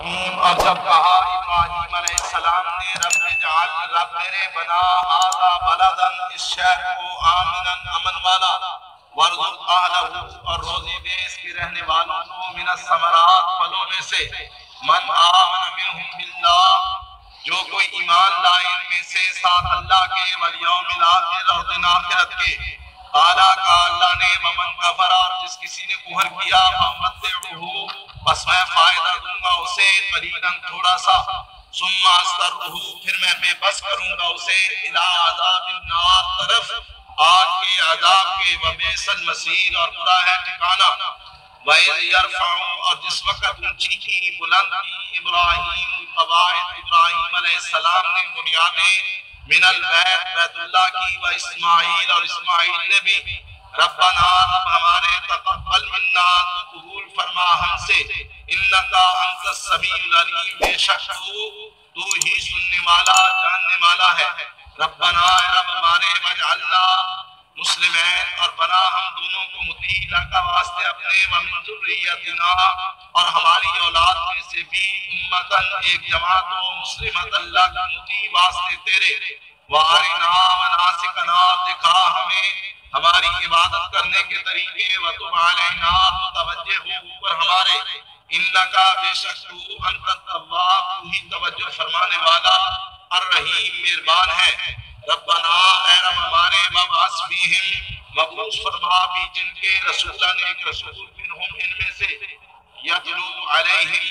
اور جب کہا ابراہیم علیہ السلام نے رب جعل رب میرے بنا ھذا بلدن اس شہر کو آمنا امن والا وارزق اہلہ اور روزی دے اس کے رہنے والوں کو من الثمرات پھلوں میں سے من آمن منہم باللہ جو کوئی ایمان لائے ان میں سے ساتھ اللہ کے والیوم الآخر اور دن آخرت کے اعلیٰ کا اللہ نے ومن کفر اور جس کسی نے کفر کیا فمتعہ بس میں فائدہ دوں گا اسے قلیلاً تھوڑا سا ثم اضطرہ پھر میں بے بس کروں گا اسے الی عذاب النار طرف آگ کے عذاب کے وبئس المصیر اور برا ہے ٹھکانہ وَإِذْ يَرْفَعُ اور جس وقت اونچی کی بلند کی ابراہیم قواعد ابراہیم علیہ السلام نے بنیادیں من البیت بیت اللہ کی و اسماعیل اور اسماعیل نے بھی ربنا رب ہمارے تقبل منا تو قبول فرما ہم سے انکا انت السمیع العلیم بے شک تو ہی سننے والا جاننے والا ہے ربنا رب ہمارے وجعلنا مسلمین اور بنا ہم دونوں کو مطیع کا واسطے اپنے ومن ذریتنا اور ہماری اولاد میں سے بھی امتاً ایک جماعت و مسلمت اللہ کا مطیع واسطے تیرے وارنا مناسکنا دکھا ہمیں ہماری عبادت کرنے کے طریقے وتب علینا توجہ ہو اوپر ہمارے انکا بے شک تو انت التواب تو ہی توجہ فرمانے والا الرحیم مہربان ہے ربنا اے رب ہمارے مبعث فیہم مبعوث فرما بھی جن کے رسولان ایک رسول منہم ان میں سے یتلو علیہم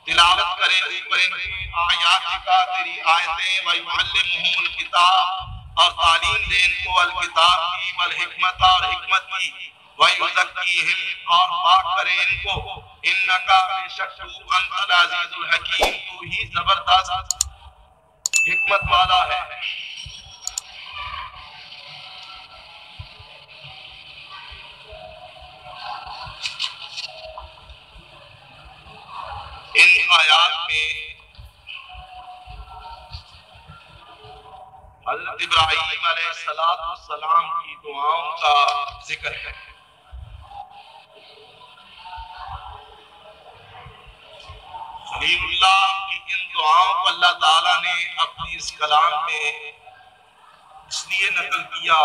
تلاوت کرے اوپر ان کی آیات کا تیری آیتیں ویعلمہم الکتاب اور تعلیم دے ان کو الکتاب کی والحکمت اور حکمت کی ویزکیہم اور پاک کرے ان کو انکا بے شک تو انت العزیز الحکیم تو ہی زبردست حکمت والا ہے ان آیات میں حضرت ابراہیم علیہ السلام کی دعاؤں کا ذکر ہے خلیل اللہ کی ان دعاؤں کو اللہ تعالیٰ نے اپنی اس کلام میں اس لیے نقل کیا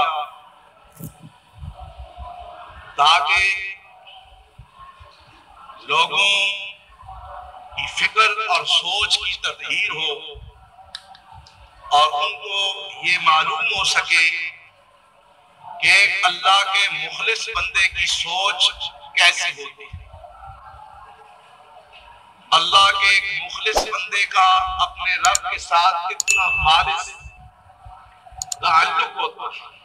تاکہ لوگوں کی فکر اور سوچ کی تطہیر ہو اور ان کو یہ معلوم ہو سکے کہ اللہ کے مخلص بندے کی سوچ کیسی ہوتی ہے اللہ کے ایک مخلص بندے کا اپنے رب کے ساتھ کتنا خالص تعلق ہوتا ہے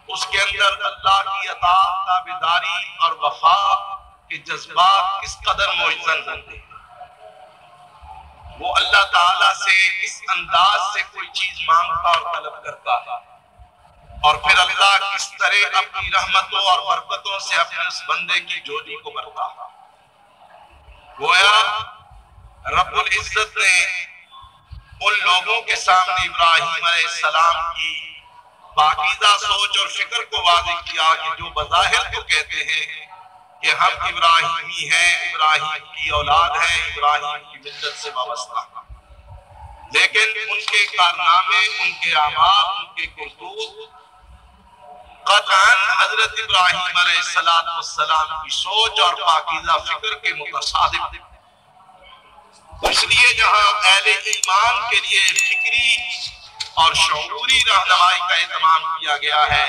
اس کے اندر اللہ کی اطاعت تابعداری اور وفا کے جذبات کس قدر معزز ہوتے ہیں وہ اللہ تعالیٰ سے اس انداز سے کوئی چیز مانگتا اور طلب کرتا ہے اور پھر اللہ کس طرح اپنی رحمتوں اور برکتوں سے اپنے اس بندے کی جوڑی کو بھرتا ہے گویا رب العزت نے ان لوگوں کے سامنے ابراہیم علیہ السلام کی پاکیزہ سوچ اور فکر کو واضح کیا کہ جو بظاہر تو کہتے ہیں کہ ہم ابراہیمی ہیں ابراہیم کی اولاد ہیں ابراہیم کی ملت سے وابستہ لیکن ان کے کارنامے ان کے اعمال ان کے کرتوت قطعاً حضرت ابراہیم علیہ السلام کی سوچ اور پاکیزہ فکر کے متصادم اس لیے جہاں اہل ایمان کے لیے فکری اور شعوری رہنمائی کا اہتمام کیا گیا ہے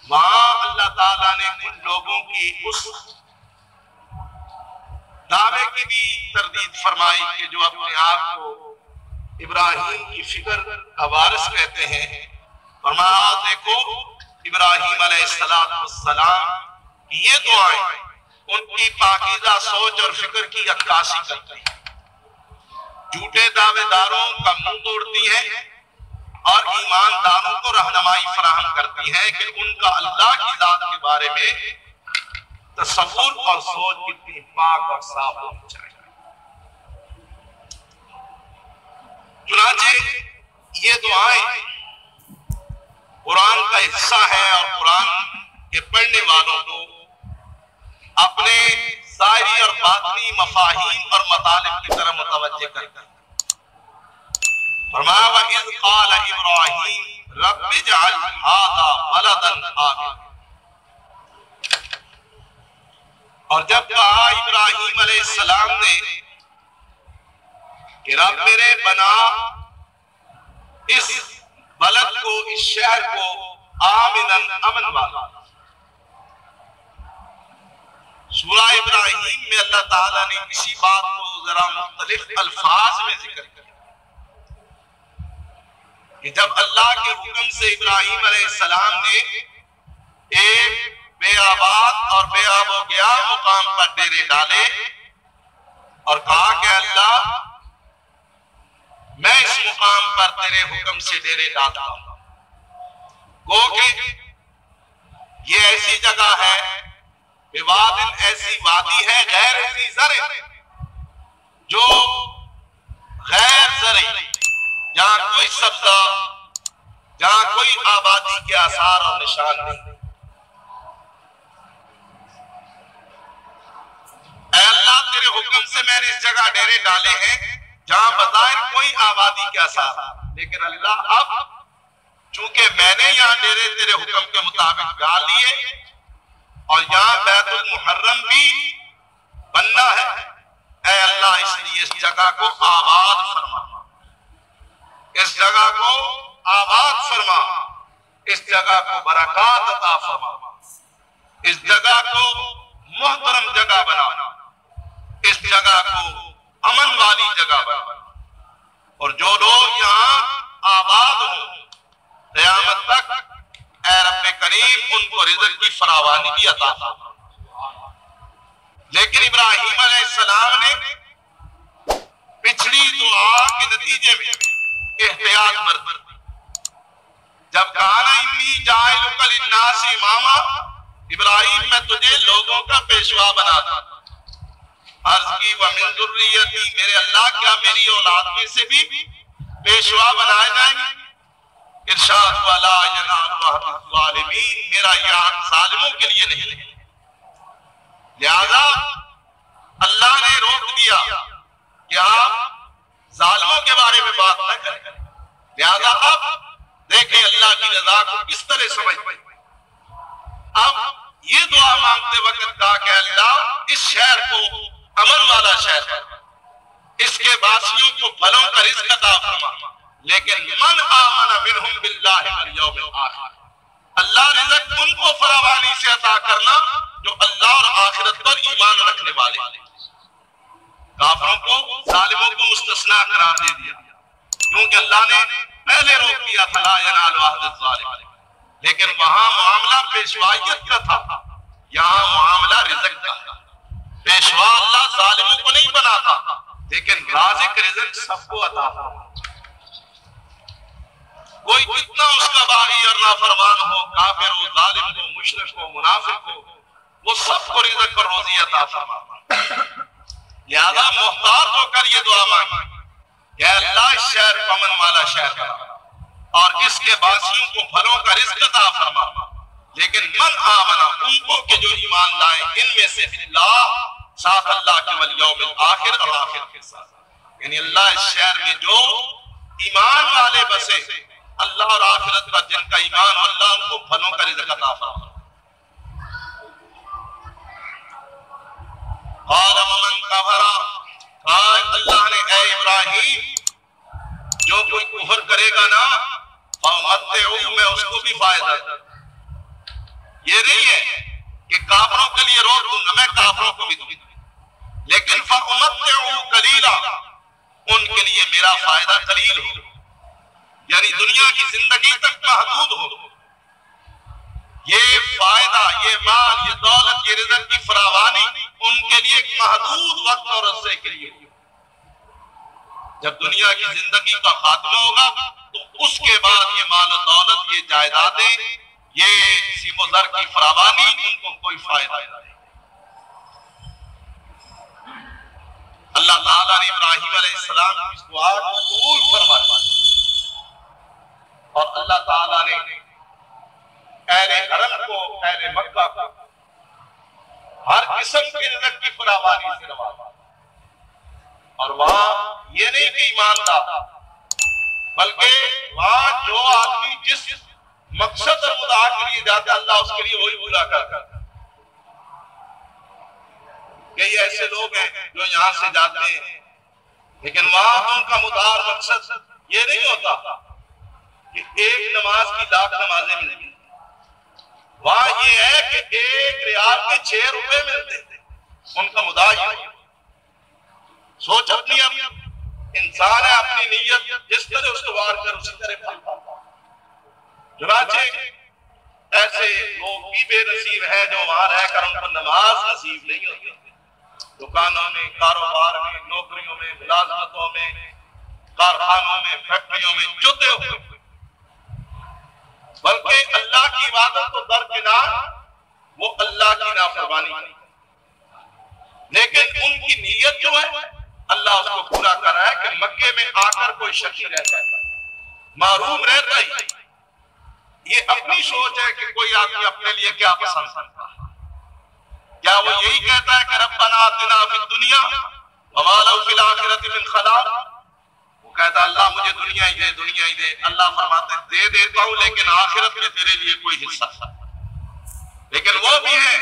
وہاں اللہ تعالیٰ نے ان لوگوں کی اس دعوے کی بھی تردید فرمائی کہ جو اپنے آپ کو ابراہیم کی فکر کا وارث کہتے ہیں فرمایا دیکھو ابراہیم علیہ السلام کی یہ دعائیں ان کی پاکیزہ سوچ اور فکر کی عکاسی کرتی ہیں جھوٹے دعوے داروں کا منہ توڑتی ہیں اور ایمانداروں کو رہنمائی فراہم کرتی ہیں کہ ان کا اللہ کی ذات کے بارے میں تصور اور سوچ کتنی پاک اور صاف ہونی چاہیے چنانچہ یہ دعائیں قرآن کا حصہ ہے اور قرآن کے پڑھنے والوں کو اپنے ظاہری اور باطنی مفاہیم اور مطالب کی طرف متوجہ کرتا ہے۔ فرمایا وَإِذْ قَالَ إِبْرَاهِيمُ رَبِّ اجْعَلْ هَٰذَا بَلَدًا آمِنًا، اور جب کہا ابراہیم علیہ السلام نے کہ رب میرے بنا اس بلد کو، اس شہر کو آمناً امن والا۔ سورہ ابراہیم میں اللہ تعالیٰ نے اسی بات کو ذرا مختلف الفاظ میں ذکر کیا کہ جب اللہ کے حکم سے ابراہیم علیہ السلام نے ایک بے آباد اور بے آب و گیا مقام پر ڈیرے ڈالے اور کہا کہ اللہ میں اس مقام پر تیرے حکم سے ڈیرے ڈالتا ہوں، گو کہ یہ ایسی جگہ ہے، بوادن ایسی وادی ہے غیر ذی زرع، جو غیر زرعی، جہاں کوئی سبزہ، جہاں کوئی آبادی کے آثار اور نشان نہیں۔ اے اللہ تیرے حکم سے میں نے اس جگہ ڈیرے ڈالے ہیں جہاں بظاہر کوئی آبادی کے آثار، لیکن اللہ اب چونکہ میں نے یہاں ڈیرے تیرے حکم کے مطابق ڈال لیے اور یہاں بیت المحرم بھی بننا ہے، اے اللہ اس لیے اس جگہ کو آباد فرما، اس جگہ کو آباد فرما، اس جگہ کو برکات عطا فرما، اس جگہ کو محترم جگہ بنا، اس جگہ کو امن والی جگہ بنا، اور جو لوگ یہاں آباد ہوں قیامت تک اے رب کریم ان کو رزق کی فراوانی بھی عطا فرما۔ لیکن ابراہیم علیہ السلام نے پچھلی دعا کے نتیجے میں احتیاط برتی، جب کہا نا انی جاعلک للناس اماما، ابراہیم میں تجھے لوگوں کا پیشوا بنا دوں، عرض کی ومن ذریتی، میرے اللہ کیا میری اولاد میں سے بھی پیشوا بنائے جائیں گے؟ ارشاد ولا ینال عہد الظالمین، میرا یہاں ظالموں کے لیے نہیں، لہذا اللہ نے روک دیا کہ آپ ظالموں کے بارے میں بات نہ کریں، لہذا اب دیکھیں اللہ کی رضا کو کس طرح سمجھ۔ اب یہ دعا مانگتے وقت کہا کہ اللہ اس شہر کو امن والا شہر ہے، اس کے باسیوں کو پھلوں کا رزق عطا فرما، لیکن من آمن منہم باللہ والیوم الآخر، اللہ رزق ان کو فراوانی سے عطا کرنا جو اللہ اور آخرت پر ایمان رکھنے والے، کافروں کو ظالموں کو مستثنا قرار دے دیا، کیونکہ اللہ نے پہلے روک دیا تھا لا ینال عہد الظالم، لیکن وہاں معاملہ پیشوائیت کا تھا، یہاں معاملہ رزق کا تھا۔ پیشوا اللہ ظالموں کو نہیں بناتا، لیکن رازق رزق سب کو عطا فرماتا۔ کوئی کتنا اس کا باغی اور نافرمان ہو، کافر ہو، ظالم ہو، مشرک ہو، منافق ہو، وہ سب کو رزق اور روزی عطا فرماتا۔ لہذا محتاط ہو کر یہ دعا مانگی کہ اللہ اس شہر کو امن والا شہر بنا اور اس کے باسیوں کو پھلوں کا رزق عطا فرما، لیکن من آمنا، ان کو کہ جو ایمان لائے، ان میں سے باللہ، ساتھ اللہ کے والیوم الآخر، اور آخر کے ساتھ، یعنی اللہ اس شہر میں جو ایمان والے بسے، اللہ اور آخرت کا جن کا ایمان، اللہ ان کو پھلوں کا رزق عطا فرما۔ قال ومن کفر، اللہ نے اے ابراہیم جو کوئی کفر کرے گا نا فَأُمَتِّعُهُ، میں اس کو بھی فائدہ دوں، یہ نہیں ہے کہ کافروں کے لیے روک دوں گا، میں کافروں کو بھی دوں گا، لیکن فَأُمَتِّعُهُ قَلِيلًا، ان کے لیے میرا فائدہ قلیل ہو، یعنی دنیا کی زندگی تک محدود ہو، یہ فائدہ، یہ مال، یہ دولت، یہ رزق کی فراوانی ان کے لیے ایک محدود وقت اور عرصے کے لیے ہو۔ جب دنیا کی زندگی کا خاتمہ ہوگا تو اس کے بعد یہ مال و دولت، یہ جائیدادیں، یہ سیم و زر کی فراوانی ان کو کوئی فائدہ نہیں۔ اللہ تعالیٰ نے ابراہیم علیہ السلام کی اس دعا کو قبول فرمایا اور اللہ تعالیٰ نے اہل حرم کو، اہل مکہ کو ہر قسم کے رزق کی فراوانی سے نوازا، اور وہاں یہ نہیں کہ ایمان لاتا، بلکہ وہاں جو آدمی جس مقصد اور مدعا کے لیے جاتا ہے اللہ اس کے لیے وہی پورا کرتا ہے۔ کئی ایسے لوگ ہیں جو یہاں سے جاتے ہیں لیکن وہاں ان کا مدعا اور مقصد یہ نہیں ہوتا کہ ایک نماز کی لاکھ نمازیں ملتی، وہاں یہ ہے کہ ایک ریال کے 6 روپے ملتے تھے، ان کا مدعا یہ سوچ اپنی انسان ہے، اپنی نیت جس طرح اس کو وار کر اسی طرح پھلتا۔ چنانچہ ایسے لوگ بھی بے نصیب ہیں جو وہاں رہ کر ان کو نماز نصیب نہیں ہوتی، دکانوں میں، کاروبار میں، نوکریوں میں، ملازمتوں میں، کارخانوں میں، فیکٹریوں میں جتے ہوئے، بلکہ اللہ کی عبادت کو درکنار وہ اللہ کی نافرمانی کی، لیکن ان کی نیت جو ہے اللہ اس کو پورا کر رہا ہے کہ مکے میں آ کر کوئی شکی رہتا ہے، محروم رہتا ہی۔ یہ اپنی سوچ ہے کہ کوئی آدمی اپنے لیے کیا پسند کرتا ہے، کیا وہ یہی کہتا ہے کہ ربنا آتنا فی الدنیا وما لہ فی الآخرۃ من خلاق؟ وہ کہتا ہے اللہ مجھے دنیا ہی دے، دنیا ہی دے۔ اللہ فرماتے ہیں دے دیتا ہوں لیکن آخرت میں تیرے لیے کوئی حصہ۔ لیکن وہ بھی ہیں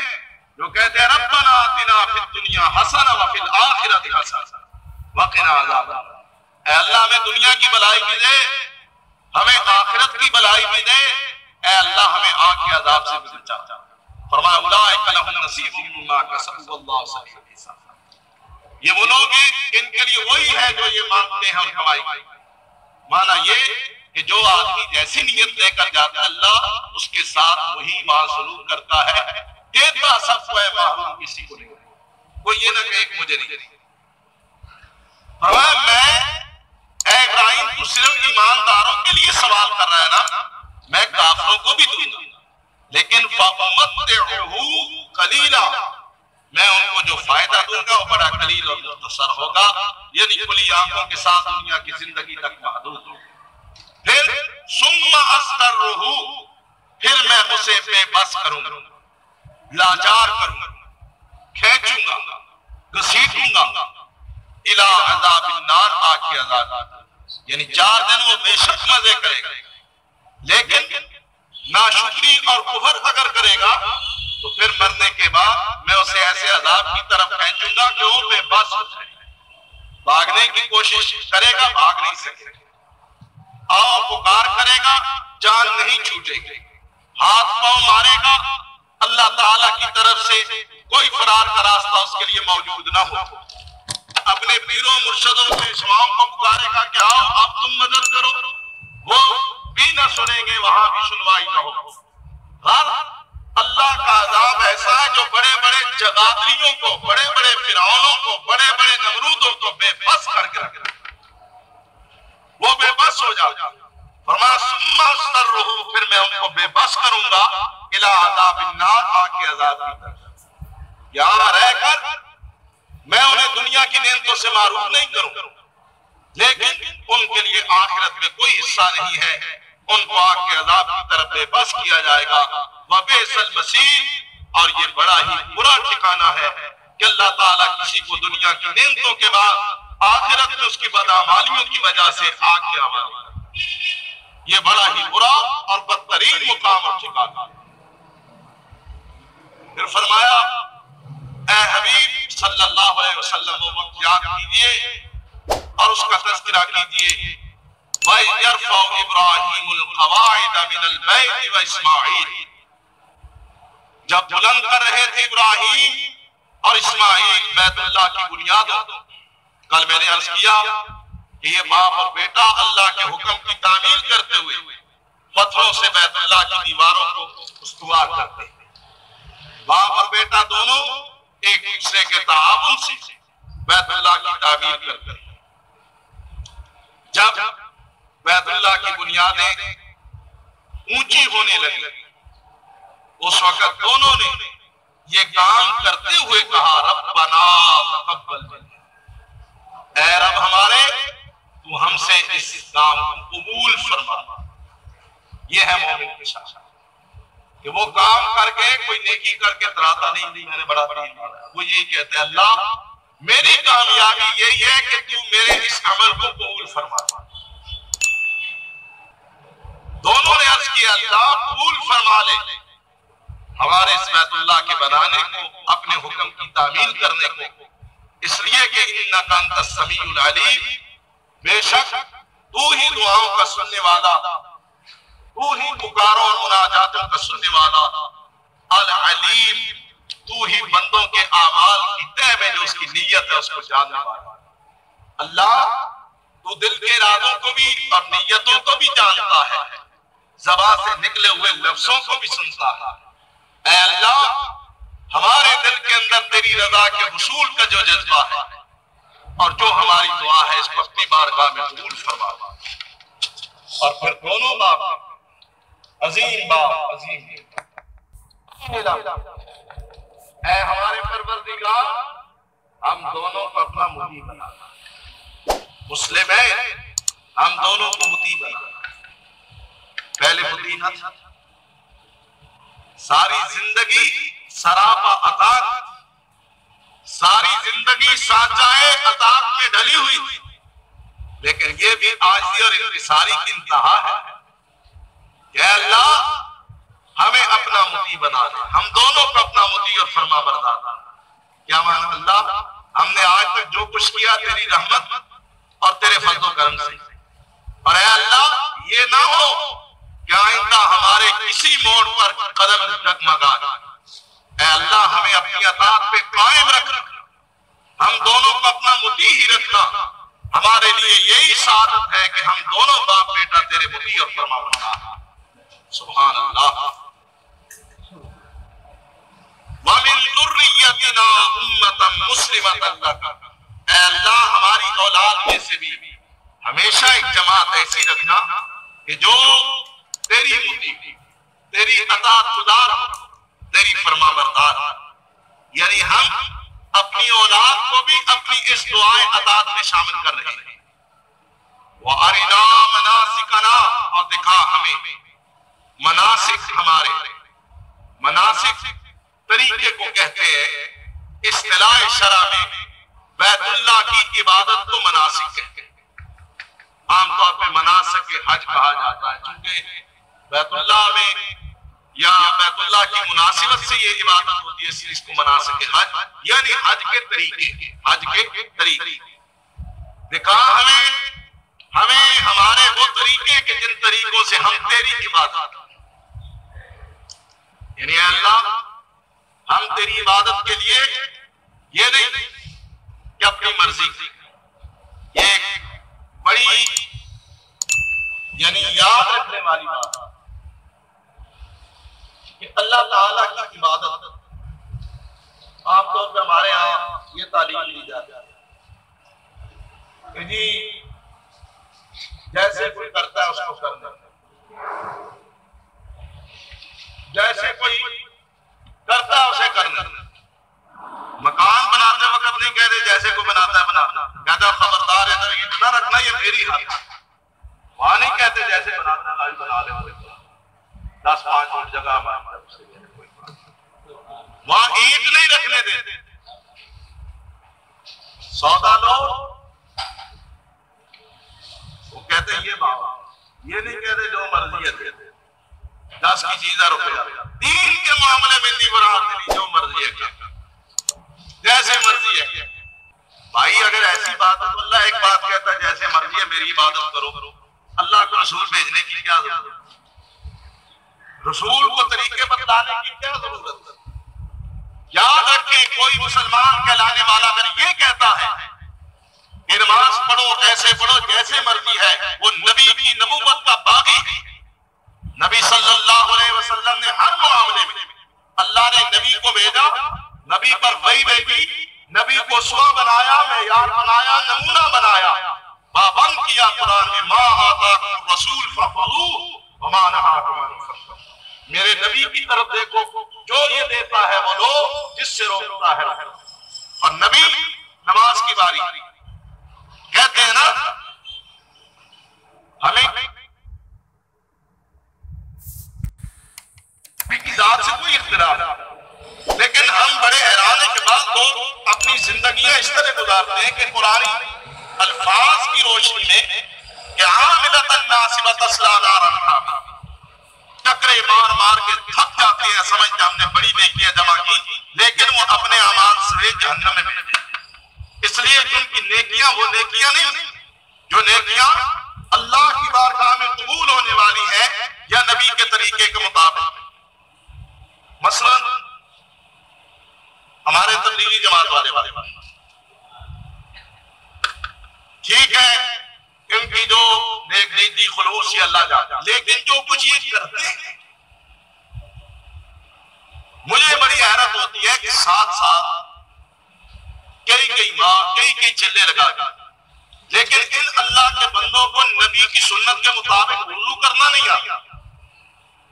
جو کہتے ہیں ربنا آتنا فی الدنیا حسنہ وفی الآخرۃ حسنہ وقنا عذاب النار۔ اے اللہ ہمیں دنیا کی بھلائی بھی دے، ہمیں آخرت کی بھلائی بھی دے، اے اللہ ہمیں آگ کے عذاب سے بھی بچا۔ فرمایا اولئک لہم نصیب مما کسبوا واللہ سریع الحساب۔ یہ وہ لوگ ہیں ان کے لیے وہی ہے جو یہ مانگتے ہیں اور کمائی کی۔ مانا یہ کہ جو آدمی جیسی نیت لے کر جاتا ہے اللہ اس کے ساتھ وہی بات سلوک کرتا ہے، دیتا سب کو ہے محروم کسی کو نہیں، کوئی یہ نہ کہ ایک مجھے نہیں۔ فرمایا میں اے ابراہیم تو صرف ایمانداروں کے لیے سوال کر رہا ہے نا، میں کافروں کو بھی دوں گا، لیکن فَأُمَتِّعُهُ قَلِيلًا، میں ان کو جو فائدہ دوں گا وہ بڑا قلیل اور مختصر ہوگا، یعنی کھلی آنکھوں کے ساتھ دنیا کی زندگی تک محدود ہوگا۔ پھر ثُمَّ أَسْتَرُّهُ، پھر میں اسے بے بس کروں گا، لاچار کروں گا، کھینچوں گا، گھسیٹوں گا، الى عذاب النار، آگ کے عذاب، یعنی 4 دن وہ بے شک مزے کرے گا، لیکن ناشکری اور کفر اگر کرے گا تو پھر مرنے کے بعد میں اسے ایسے عذاب کی طرف کھینچوں گا کہ وہ بے بس ہو جائے، بھاگنے کی کوشش کرے گا بھاگ نہیں سکے گا، آؤ پکار کرے گا جان نہیں چھوٹے گی، ہاتھ پاؤں مارے گا اللہ تعالیٰ کی طرف سے کوئی فرار کا راستہ اس کے لیے موجود نہ ہو، اپنے پیروں مرشدوں کے شماؤں کو پکارے گا کہ آؤ اب تم مدد کرو، وہ بھی نہ سنیں گے، وہاں بھی سنوائی نہ ہو۔ اللہ کا عذاب ایسا ہے جو بڑے بڑے جگادریوں کو، بڑے بڑے فرعونوں کو، بڑے بڑے نمرودوں کو بے بس کر کے رکھ رہا ہے، وہ بے بس ہو جاتا۔ فرمایا ثم أسْتَرُّهُ، پھر میں ان کو بے بس کروں گا الى عذاب النار، آگ کے عذاب کی طرف، یہاں رہ کر میں انہیں دنیا کی نعمتوں سے محروم نہیں کروں، لیکن ان کے لیے آخرت میں کوئی حصہ نہیں ہے، ان کو آگ کے عذاب کی طرف بے بس کیا جائے گا۔ وَبِئْسَ الْمَصِيرُ، اور یہ بڑا ہی برا ٹھکانہ ہے کہ اللہ تعالیٰ کسی کو دنیا کی نعمتوں کے بعد آخرت میں اس کی بدعمالیوں کی وجہ سے آگ کے حوالے کرے، یہ بڑا ہی برا اور بدترین مقام اور ٹھکانہ۔ پھر فرمایا اے حبیب صلی اللہ علیہ وسلم وہ وقت یاد کیجئے اور اس کا تذکرہ کیجئے، وَإِذْ يَرْفَعُ إِبْرَاهِيمُ الْقَوَاعِدَ مِنَ الْبَيْتِ وَإِسْمَاعِيلُ، جب بلند کر رہے تھے ابراہیم اور اسماعیل بیت اللہ کی بنیادوں، کل میں نے عرض کیا کہ یہ باپ اور بیٹا اللہ کے حکم کی تعمیل کرتے ہوئے پتھروں سے بیت اللہ کی دیواروں کو استوار کرتے ہیں، باپ اور بیٹا دونوں ایک دوسرے کے تعاون سے بیت اللہ کی تعمیر کرتے ہیں۔ جب بیت اللہ کی بنیادیں اونچی ہونے لگی اس وقت دونوں نے یہ کام کرتے ہوئے کہا ربنا تقبل منا، اے رب ہمارے تو ہم سے اس کام کو قبول فرما۔ یہ ہے مومن کی شان۔ کہ وہ کام کر کے کوئی نیکی کر کے تراتا نہیں میں نے بڑا دین مانا. وہ یہی کہتے ہیں اللہ میری کامیابی یہی ہے کہ تو میرے اس عمل کو قبول فرما. دونوں نے عرض کیا اللہ قبول فرما لے ہمارے اس بیت اللہ کے بنانے کو, اپنے حکم کی تعمیل کرنے کو, اس لیے کہ انک انت السمیع العلیم, بے شک تو ہی دعاؤں کا سننے والا, تو ہی پکاروں اور مناجاتوں کا سننے والا, العلیم تو ہی بندوں کے اعمال کی تہ میں جو اس کی نیت ہے اس کو جاننے والا. اللہ تو دل کے ارادوں کو بھی اور نیتوں کو بھی جانتا ہے, زبان سے نکلے ہوئے لفظوں کو بھی سنتا ہے. اے اللہ ہمارے دل کے اندر تیری رضا کے حصول کا جو جذبہ ہے اور جو ہماری دعا ہے اس کو اپنی بارگاہ میں قبول فرما. اور پھر دونوں باپ عظیم باپ عظیم اے ہمارے پروردگار ہم دونوں کو اپنا مطیع بنا, مسلم ہے ہم دونوں کو مطیع بنا. پہلے مطیع نہ تھا, ساری زندگی سراپا اطاعت, ساری زندگی سانچائے اطاعت میں ڈلی ہوئی تھی, لیکن یہ بھی عاجزی اور انکساری کی انتہا ہے کہ اللہ ہمیں اپنا مطیع بنا دے, ہم دونوں کو اپنا مطیع اور فرما بردار. کیا مانا اللہ ہم نے آج تک جو کچھ کیا تیری رحمت اور تیرے فضل و کرم سے, اور اے اللہ یہ نہ ہو کہ آئندہ ہمارے کسی موڑ پر قدم ڈگمگا. اے اللہ ہمیں اپنی اطاعت پہ قائم رکھ, ہم دونوں کو اپنا مطیع ہی رکھنا ہمارے لیے یہی سعادت ہے کہ ہم دونوں باپ بیٹا تیرے مطیع اور فرما بردار. سبحان اللہ. وَمِن ذُرِّيَّتِنَا أُمَّةً مُسْلِمَةً لَكَ, اے اللہ ہماری اولاد میں سے بھی ہمیشہ ایک جماعت ایسی رکھنا کہ جو تیری مطیع, تیری اطاعت گزار, تیری فرما بردار. یعنی ہم اپنی اولاد کو بھی اپنی اس دعائے اطاعت میں شامل کر رہے ہیں. وَأَرِنَا مَنَاسِكَنَا, اور دکھا ہمیں مناسک, ہمارے مناسک طریقے کو کہتے ہیں اصطلاح شرع میں بیت اللہ کی عبادت کو مناسک کہتے ہیں. عام طور پہ مناسک حج کہا جاتا ہے چونکہ بیت اللہ میں یا بیت اللہ کی مناسبت سے یہ عبادت ہوتی ہے, اس لیے اس کو مناسک حج یعنی حج کے طریقے, حج کے طریقے دکھا ہمیں ہمارے وہ طریقے کے جن طریقوں سے ہم تیری عبادت, یعنی اے اللہ ہم تیری عبادت کے لیے یہ نہیں کہ اپنی مرضی, یہ ایک بڑی یعنی یاد رکھنے والی بات کہ اللہ تعالیٰ کی عبادت عام طور پہ ہمارے ہاں یہ تعلیم دی جاتی ہے کہ جی جیسے کوئی کرتا ہے اس کو کرنا, جیسے کوئی کرتا ہے اسے کرنا. مکان بناتے وقت نہیں کہتے جیسے کوئی بناتا ہے بنانا, کہتا ہے خبردار ہے تو یہ نہ رکھنا یہ میری حق. وہاں نہیں کہتے جیسے بناتا ہے بنا لے, 10-5 فٹ جگہ وہاں اینٹ نہیں رکھنے دیتے. سودا لو وہ کہتے ہیں یہ بابا, یہ نہیں کہتے جو مرضی ہے 10 کی چیز ہے روپیہ. دین کے معاملے میں نہیں برابری, جو مرضی ہے جیسے مرضی ہے. بھائی اگر ایسی بات ہے تو اللہ ایک بات کہتا ہے جیسے مرضی ہے میری عبادت کرو. اللہ کو رسول بھیجنے کی کیا ضرورت, رسول کو طریقے بتلانے کی کیا ضرورت. یاد رکھیں کوئی مسلمان کہلانے والا اگر یہ کہتا ہے کہ نماز پڑھو ایسے پڑھو جیسے مرضی ہے, وہ نبی کی نبوت کا باغی ہے. نبی صلی اللہ علیہ وسلم نے ہر معاملے میں اللہ نے نبی کو بھیجا, نبی پر وحی بھیجی, نبی کو اسوہ بنایا, معیار بنایا, نمونہ بنایا, پابند کیا قرآن میں ما آتاکم الرسول فخذوہ وما نہاکم عنہ فانتہوا. میرے نبی کی طرف دیکھو, جو یہ دیتا ہے وہ لو, جس سے روکتا ہے. اور نبی نماز کی باری کہتے ہیں نا ہمیں کوئی اختلاف نہیں، لیکن ہم بڑے حیران ہیں کہ بعض لوگ اپنی زندگیاں اس طرح گزارتے ہیں کہ قرآن الفاظ کی روشنی میں کہ عاملۃ ناصبۃ تصلیٰ نارا حامیہ، ٹکرے مار مار کے تھک جاتے ہیں، سمجھتے ہم نے بڑی نیکیاں جمع کی، لیکن وہ اپنے اعمال سے جہنم میں بھیجتے ہیں۔ اس لیے ان کی نیکیاں وہ نیکیاں نہیں جو نیکیاں اللہ کی بارگاہ میں قبول ہونے والی ہے یا نبی کے طریقے کے مطابق۔ مثلا ہمارے تبلیغی جماعت والے ٹھیک ہے، ان کی جو نیک نیتی خلوص یہ اللہ جانتا، لیکن جو کچھ یہ کرتے ہیں مجھے بڑی حیرت ہوتی ہے کہ ساتھ ساتھ کئی ماں کئی چلے لگا لیکن ان اللہ کے بندوں کو نبی کی سنت کے مطابق وضو کرنا نہیں آتا،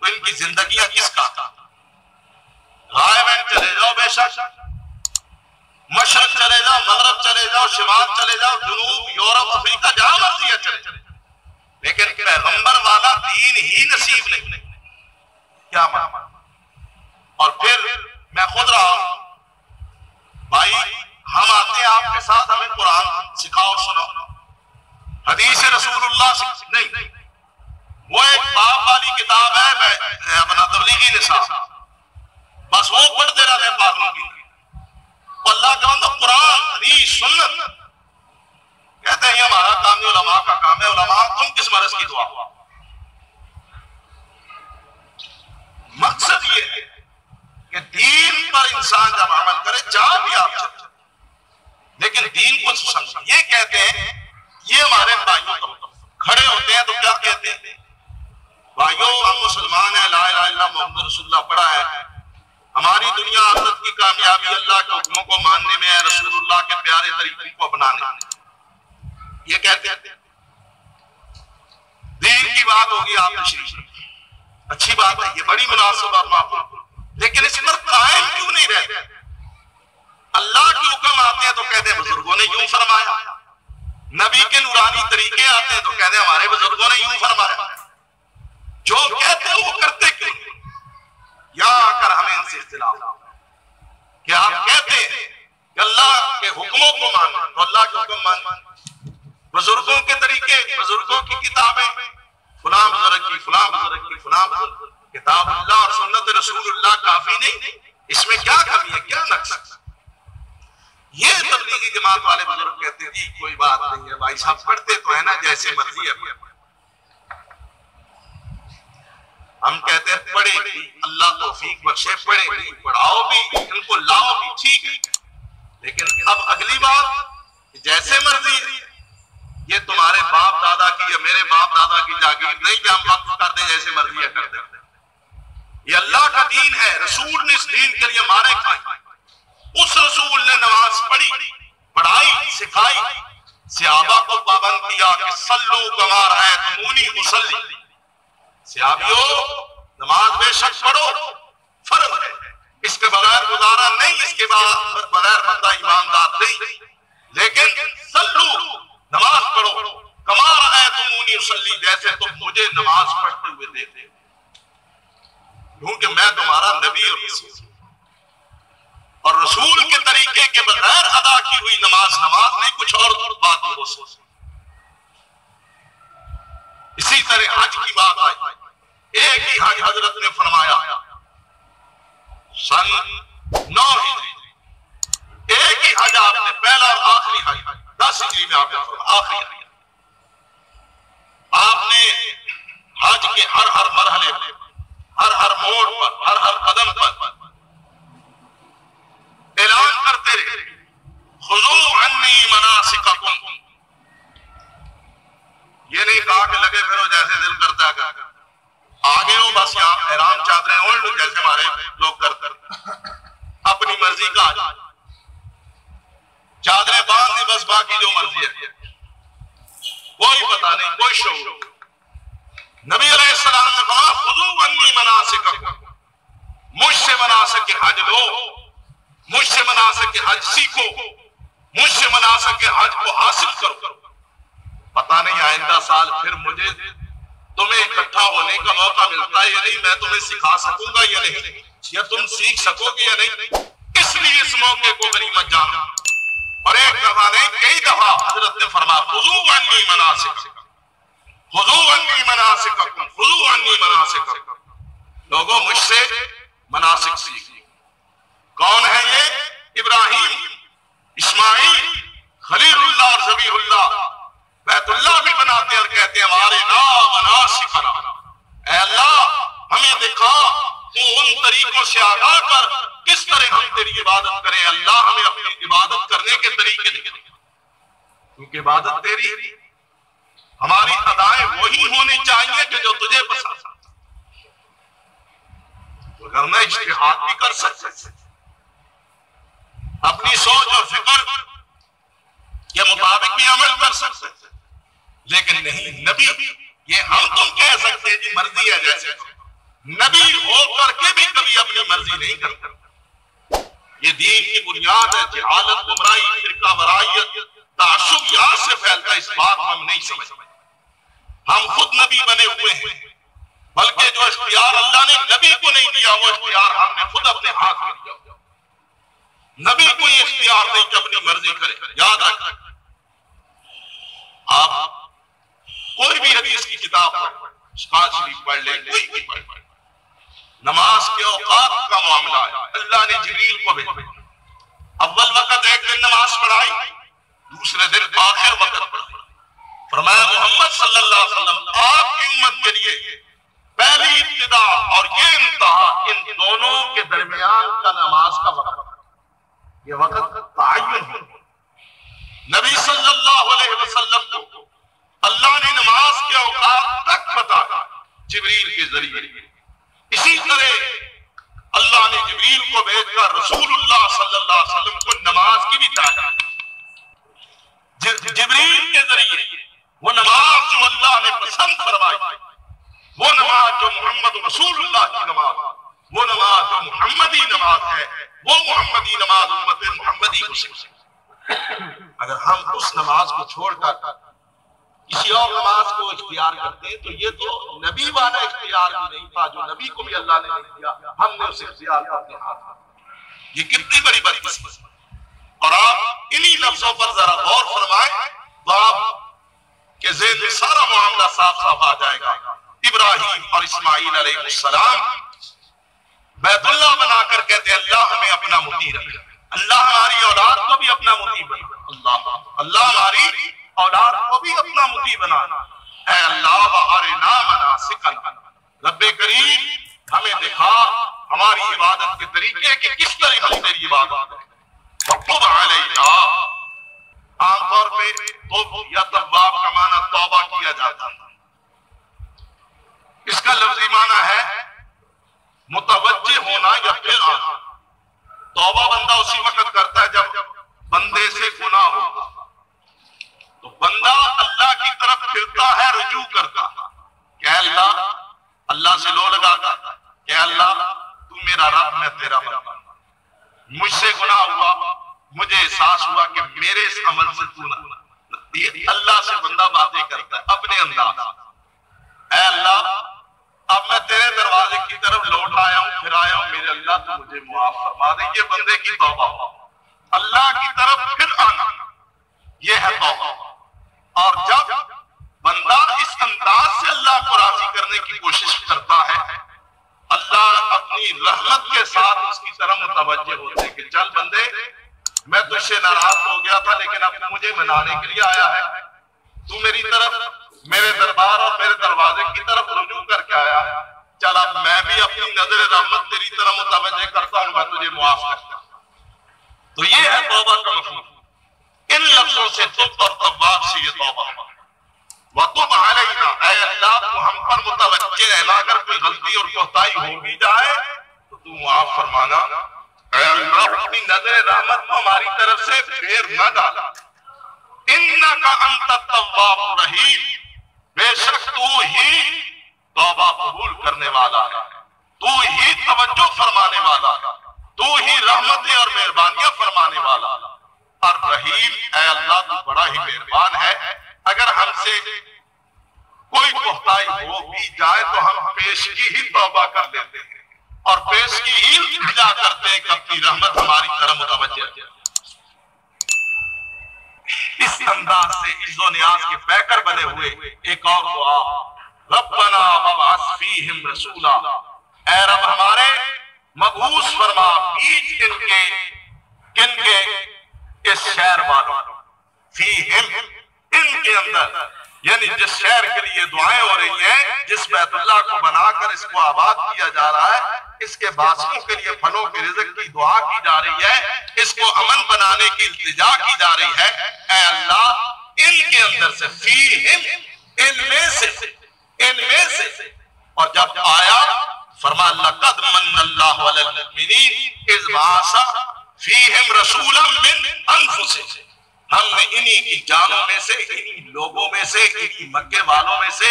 تو ان کی زندگیاں کس کا؟ غائب چلے جاؤ بے شک، مشرق چلے جاؤ، مغرب چلے جاؤ، شمال چلے جاؤ، جنوب، یورپ، افریقہ، جہاں مرضی ہے چلے جاؤ، لیکن پیغمبر والا دین ہی نصیب نہیں، کیا مانا؟ اور پھر میں خود رہا ہوں بھائی، ہم آتے ہیں آپ کے ساتھ، ہمیں قرآن سکھاؤ سناؤ، حدیث رسول اللہ نہیں، وہ ایک باپ والی کتاب ہے اپنا تبلیغی نصاب، بس وہ پڑھتے رہتے ہیں پاگلوں کی۔ اللہ کا بندہ قرآن حدیث سنت کہتے ہیں یہ ہمارا کام نہیں، علماء کا کام ہے۔ علماء تم کس مرض کی دعا؟ مقصد یہ ہے کہ دین پر انسان جب عمل کرے جہاں بھی آپ چلے، لیکن دین کو سمجھیں۔ یہ کہتے ہیں یہ ہمارے بھائیوں کو کھڑے ہوتے ہیں تو کیا کہتے ہیں؟ بھائیوں ہم مسلمان ہیں، لا الہ الا اللہ محمد رسول اللہ پڑھا ہے، ہماری دنیا آخرت کی کامیابی اللہ کے حکموں کو ماننے میں ہے، رسول اللہ کے پیارے طریقے کو اپنانے میں۔ یہ کہتے ہیں دین کی بات ہوگی آپ تشریف، اچھی بات ہے، یہ بڑی مناسب اور معقول، لیکن اس پر قائم کیوں نہیں رہتے؟ اللہ کے حکم آتے ہیں تو کہتے ہیں بزرگوں نے یوں فرمایا، نبی کے نورانی طریقے آتے ہیں تو کہتے ہیں ہمارے بزرگوں نے یوں فرمایا۔ جو کہتے ہیں وہ کرتے کیوں؟ یا کر ہمیں ان سے اختلاف کہ آپ کہتے ہیں کہ اللہ کے حکموں کو مانیں تو اللہ کے حکم مانیں، بزرگوں کے طریقے، بزرگوں کی کتابیں، فلاں بزرگ کی فلاں بزرگ کی فلاں بزرگ، کتاب اللہ اور سنت رسول اللہ کافی نہیں؟ اس میں کیا کمی ہے، کیا نقص؟ یہ تبلیغی جماعت والے بزرگ کہتے ہیں جی کوئی بات نہیں ہے بھائی صاحب، پڑھتے تو ہے نا جیسے مرضی ہے۔ ہم کہتے ہیں پڑھے بھی، اللہ توفیق بخشے، پڑھے بھی، پڑھاؤ بھی، ان کو لاؤ بھی، ٹھیک ہے، لیکن اب اگلی بات جیسے مرضی ہے، یہ تمہارے باپ دادا کی یا میرے باپ دادا کی جاگیر نہیں کہ ہم وقف کر دیں جیسے مرضی ہے کر دیں۔ یہ اللہ کا دین ہے، رسول نے اس دین کے لیے مارے کھائے، اس رسول نے نماز پڑھی، پڑھائی، سکھائی، صحابہ کو پابند کیا کہ صلو کما رأیتمونی اصلی، صحابیوں نماز بے شک پڑھو، فرض ہے، اس کے بغیر گزارا نہیں، اس کے بغیر بندہ ایماندار نہیں، لیکن صلو نماز پڑھو کما رأیتمونی اصلی، جیسے تم مجھے نماز پڑھتے ہوئے دیکھتے، کیونکہ میں تمہارا نبی اور رسول، اور رسول کے طریقے کے بغیر ادا کی ہوئی نماز نہیں، کچھ اور بات ہو سکتی۔ اسی طرح حج کی بات آئی، ایک ہی حج حضرت نے فرمایا سن 9 ہجری، ایک ہی حج آپ نے، پہلا اور آخری حج 10 ہجری میں آپ نے فرمایا، آخری حج آپ نے حج کے ہر مرحلے پر، ہر موڑ پر، ہر قدم پر اعلان کرتے رہے خذوا عنی مناسککم، یہ نہیں کہا کہ لگے پھرو جیسے دل کرتا ہے، آگے ہو بس یہاں احرام چادریں اوڑھ لو جیسے ہمارے لوگ کرتے، اپنی مرضی کا چادریں باندھ دی، بس باقی جو مرضی ہے، کوئی پتہ نہیں، کوئی شعور۔ نبی علیہ السلام نے کہا خذوا عنی مناسککم، مجھ سے مناسک حج لو، مجھ سے مناسک حج سیکھو، مجھ سے مناسک حج کو حاصل کرو۔ پتہ نہیں آئندہ سال پھر مجھے تمہیں اکٹھا ہونے کا موقع ملتا ہے یا نہیں، میں تمہیں سکھا سکوں گا یا نہیں، یا تم سیکھ سکو گے یا نہیں؟ اس لیے اس موقع کو غنیمت جانا، اور ایک دفعہ نہیں کئی دفعہ حضرت نے فرمایا خذوا عنی مناسککم، خذوا عنی مناسککم، خذوا عنی مناسککم، لوگوں مجھ سے مناسک سیکھیں۔ کون ہے یہ؟ ابراہیم، اسماعیل، خلیل اللہ اور ذبیح اللہ بیت اللہ بھی بناتے اور کہتے ہیں ہمارے نام مناسکنا، اے اللہ ہمیں دکھا تو ان طریقوں سے آگاہ کر کس طرح ہم تیری عبادت کریں، اللہ ہمیں اپنی عبادت کرنے کے طریقے دکھا، کیونکہ عبادت تیری، ہماری ادائیں وہی ہونی چاہیے کہ جو تجھے پسند، ورنہ اجتہاد بھی کر سکتے، اپنی سوچ اور فکر کے مطابق بھی عمل کر سکتے، لیکن نہیں نبی، یہ ہم تم کہہ سکتے جی مرضی ہے، جیسے نبی ہو کر کے بھی کبھی اپنی مرضی نہیں کرتا۔ یہ دین کی بنیاد ہے، جہالت، گمراہی، فرقہ وارائیت، تعصب یہاں سے پھیلتا، اس بات ہم نہیں سمجھتے۔ ہم خود نبی بنے ہوئے ہیں، بلکہ جو اختیار اللہ نے نبی کو نہیں دیا وہ اختیار ہم نے خود اپنے ہاتھ میں دیا۔ نبی کو یہ اختیار نہیں کہ اپنی مرضی کرے۔ یاد رکھیں، آپ کوئی بھی حدیث کی کتاب پڑھ، مشکوٰۃ شریف پڑھ لیں، کوئی بھی پڑھ، نماز کے اوقات کا معاملہ ہے، اللہ نے جبریل کو بھیجا، اول وقت ایک دن نماز پڑھائی، دوسرے دن آخر وقت پڑھائی، فرمایا محمد صلی اللہ علیہ وسلم آپ کی امت کے لیے پہلی ابتدا اور یہ انتہا، ان دونوں کے درمیان کا نماز کا وقت، یہ وقت تعین ہے۔ نبی صلی اللہ علیہ وسلم کو اللہ نے نماز کے اوقات تک بتایا جبریل کے ذریعے، اسی طرح اللہ نے جبریل کو بھیج کر رسول اللہ صلی اللہ علیہ وسلم کو نماز کی بھی تعلیم، جبریل کے ذریعے وہ نماز جو اللہ نے پسند فرمائی، وہ نماز جو محمد رسول اللہ کی نماز، وہ نماز جو محمدی نماز ہے، وہ محمدی نماز امت محمدی کو سکھائے۔ اگر ہم اس نماز کو چھوڑ کر کسی اور نماز کو اختیار کرتے ہیں تو یہ تو نبی والا اختیار بھی نہیں تھا، جو نبی کو بھی اللہ نے نہیں دیا، ہم نے اس اختیار کا اپنے ہاتھ۔ یہ کتنی بڑی بدقسمتی۔ اور آپ انہی لفظوں پر ذرا غور فرمائیں تو آپ کے ذہن میں سارا معاملہ صاف صاف آ جائے گا۔ ابراہیم اور اسماعیل علیہ السلام بیت اللہ بنا کر کہتے ہیں اللہ ہمیں اپنا مطیع رکھ، اللہ ہماری اولاد کو بھی اپنا مطیع بنا، اللہ ہماری اولاد کو بھی اپنا مطیع بنا، اے اللہ وارنا مناسکنا، رب کریم ہمیں دکھا ہماری عبادت کے طریقے کہ کس طرح ہم تیری عبادت کریں۔ وَتُبْ عَلَيْنَا، عام طور پہ توب یا تواب کا معنی توبہ کیا جاتا ہے، اس کا لفظی معنی ہے متوجہ ہونا یا پھر آنا۔ توبہ بندہ اسی وقت کرتا ہے جب بندے سے گناہ ہوگا، تو بندہ اللہ کی طرف پھرتا ہے، رجوع کرتا کہ اللہ، اللہ سے لو لگاتا کہ اللہ تو میرا رب، میں تیرا بندہ، مجھ سے گناہ ہوا، مجھے احساس ہوا کہ میرے اس عمل سے تو نہ، اللہ سے بندہ باتیں کرتا ہے اپنے انداز، اے اللہ اب میں تیرے دروازے کی طرف لوٹ آیا ہوں، پھر آیا ہوں، میرے اللہ تو مجھے معاف فرما دے۔ یہ بندے کی توبہ، اللہ کی طرف پھر آنا، یہ ہے توبہ۔ اور جب بندہ اس انداز سے اللہ کو راضی کرنے کی کوشش کرتا ہے، اللہ اپنی رحمت کے ساتھ اس کی طرف متوجہ ہوتے ہیں کہ چل بندے، میں تجھ سے ناراض ہو گیا تھا لیکن اب مجھے منانے کے لیے آیا ہے، تو میری طرف، میرے دربار اور میرے دروازے کی طرف رجوع کر کے آیا ہے، چل اب میں بھی اپنی نظر رحمت تیری طرف متوجہ کرتا ہوں، میں تجھے معاف کرتا ہوں۔ تو یہ ہے توبہ کا مفہوم۔ ان لفظوں سے توب اور تواب سے یہ توبہ۔ وَتُبْ عَلَيْنَا، اے اللہ تو ہم پر متوجہ رہنا، اگر کوئی غلطی اور کوتاہی ہو بھی جائے تو تو معاف فرمانا، اے اللہ اپنی نظر رحمت کو ہماری طرف سے پھیر نہ ڈالا۔ اِنَّكَ أَنْتَ التَّوَّابُ الرَّحِيمُ، بے شک تو ہی توبہ قبول کرنے والا ہے، تو ہی توجہ فرمانے والا ہے، تو ہی رحمتیں اور مہربانیاں فرمانے والا ہے۔ الرحیم، اے اللہ تو بڑا ہی مہربان ہے، اگر ہم سے کوئی کوتاہی ہو بھی جائے تو ہم پیشگی ہی توبہ کر لیتے ہیں، اور پیش کی ہیل بھجا کرتے کہ اپنی رحمت ہماری طرف متوجہ ہے۔ اس انداز سے عز و نیاز کے پیکر بنے ہوئے ایک اور دعا، ربنا وابعث فیہم رسولا، اے رب ہمارے مبعوث فرما بیچ کن کے اس شہر والوں، فیہم ان کے اندر، یعنی جس شہر کے لیے دعائیں ہو رہی ہیں، جس بیت اللہ کو بنا کر اس کو آباد کیا جا رہا ہے، اس کے باسیوں کے لیے پھلوں کے رزق کی دعا کی جا رہی ہے، اس کو امن بنانے کی التجا کی جا رہی ہے، اے اللہ ان کے اندر سے، فیہم ان میں سے، اور جب آیا فرما لقد من اللہ علی المؤمنین اذ بعث فیہم رسولا من انفسہم، ہم نے انہی کی جانوں میں سے، انہی لوگوں میں سے، انہی مکے والوں میں سے،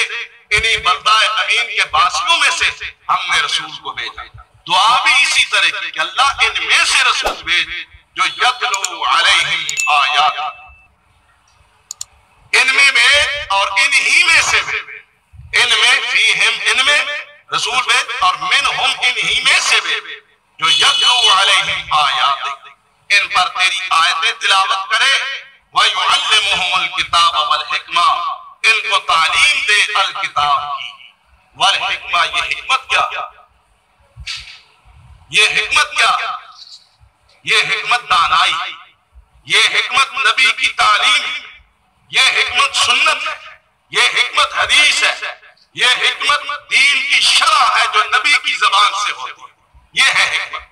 انہی بلدہ امین کے باسیوں میں سے ہم نے رسول کو بھیجا۔ دعا بھی اسی طرح کی کہ اللہ ان میں سے رسول بھیج جو یتلو علیہم آیات، ان میں بھیج اور انہی میں سے بھیج، ان میں فیہم ان میں رسول بھیج اور منہم انہی میں سے بھیج جو یتلو علیہم آیات، ان پر تیری آیتیں تلاوت کرے، وَيُعَلِّمُهُمُ الْكِتَابَ وَالْحِکْمَةَ، ان کو تعلیم دے الکتاب کی، والحکمہ، یہ حکمت کیا؟ یہ حکمت کیا؟ یہ حکمت دانائی، یہ حکمت نبی کی تعلیم، یہ حکمت سنت ہے، یہ حکمت حدیث ہے، یہ حکمت دین کی شرح ہے جو نبی کی زبان سے ہوتی ہے، یہ ہے حکمت۔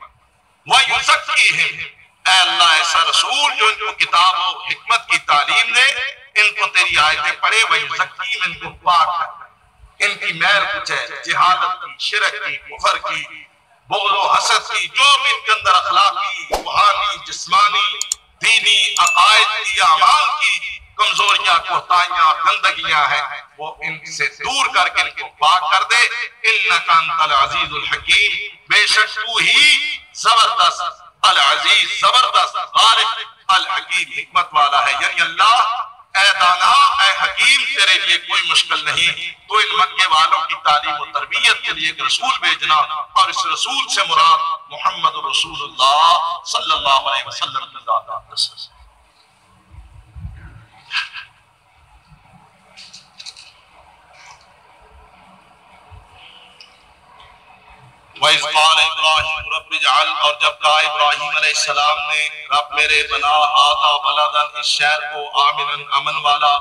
وَيُزَكِّيهِمْ، اے اللہ ایسا رسول جو ان کو کتاب و حکمت کی تعلیم دے، ان کو تیری آیتیں پڑھے، وَيُزَكِّيهِمْ، ان کو پاک کرے، ان کی مہر کچھ ہے، جہالت کی، شرک کی، کفر کی، بغض و حسد کی، جو بھی ان کے اندر اخلاقی، روحانی، جسمانی، دینی، عقائد کی، اعمال کی کمزوریاں، کوتاہیاں، گندگیاں ہیں، وہ ان سے دور کر کے ان کو پاک کر دے۔ انک انت العزیز الحکیم، بے شک تو ہی زبردست العزیز، زبردست غالب، الحکیم، حکمت والا ہے۔ یعنی اللہ اے دانا، اے حکیم، تیرے لیے کوئی مشکل نہیں، تو ان مکے والوں کی تعلیم و تربیت کے لیے ایک رسول بھیجنا، اور اس رسول سے مراد محمد رسول اللہ صلی اللہ علیہ وسلم کی ذات اقدس ہے۔ وَإِذْ قَالَ إِبْرَاهِيمُ رَبِّ اجْعَلْ، اور جب کہا ابراہیم علیہ السلام نے، رب میرے بنا هَٰذَا بَلَدًا، اس شہر کو، آمناً امن والا،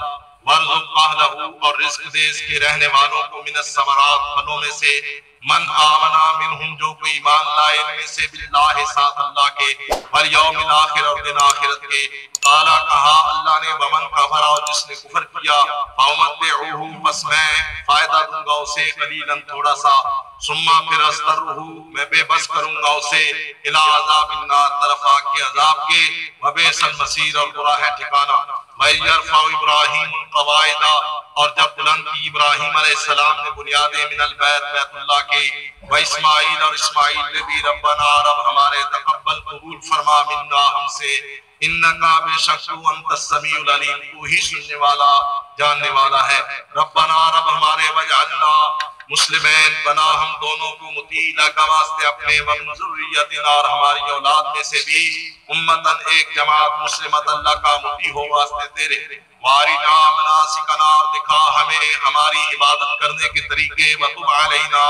وَارْزُقْ أَهْلَهُ، اور رزق دے اس کے رہنے والوں کو، مِنَ الثَّمَرَاتِ، پھلوں میں سے، من آمنا منہم، جو کوئی ایمان لائے ان میں سے، باللہ، ساتھ اللہ کے، والیوم الآخر، اور دن آخرت کے، قالا، کہا اللہ نے، ومن کفر، اور جس نے کفر کیا، فَأُمَتِّعُوهُ، پس میں فائدہ دوں گا اسے، قلیلاً تھوڑا سا، ثم پھر استرہ، میں بے بس کروں گا اسے، الی عذاب النار، طرف آگ کے عذاب کے، وبئس المصیر، اور برا ہے ٹھکانہ۔ وَإِذْ يَرْفَعُ إِبْرَاهِيمُ الْقَوَاعِدَ، اور جب بلند کی ابراہیم علیہ السلام نے بنیادیں، من البیت، بیت اللہ کے، وَإِسماعیل، اور اسماعیل نے بھی، ربنا، رب ہمارے، تقبل، قبول فرما، منا، ہم سے، انکا، بے شک تو، انت السمیع العلیم، تو ہی سننے والا، جاننے والا ہے۔ ربنا، رب ہمارے، وجعلنا مسلمین، بنا ہم دونوں کو، مطیع کا واسطے اپنے، ومن ذریتنا، اور ہماری اولاد میں سے بھی، امتاً ایک جماعت، مسلمت اللہ کا مطیع ہو واسطے تیرے، وارنا مناسکنا، اور دکھا ہمیں ہماری عبادت کرنے کے طریقے، وتب علینا،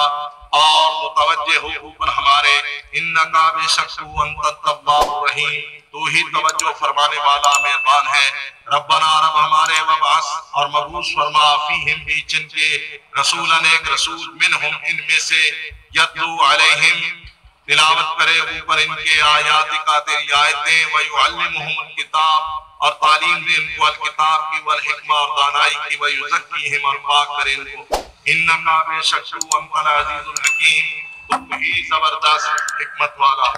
اور متوجہ ہو اوپر ہمارے، انکا، بے شک تو، انت التواب الرحیم، تو ہی توجہ فرمانے والا، مہربان ہے۔ ربنا، رب ہمارے، وابعث، اور مبعوث فرما، فیہم بھی جن کے، رسولاً، ایک رسول، منہم ان میں سے، یتلو علیہم، تلاوت کرے اوپر ان کے، آیات کا، تیری آیتیں، ویعلمہم الکتاب، اور تعلیم دے ان کو، الکتاب کی، والحکمہ، اور دانائی کی، ویزکیہم، اور پاک کرے ان کو، انکا، بے شک تو، انت العزیز الحکیم، تو ہی زبردست حکمت والا۔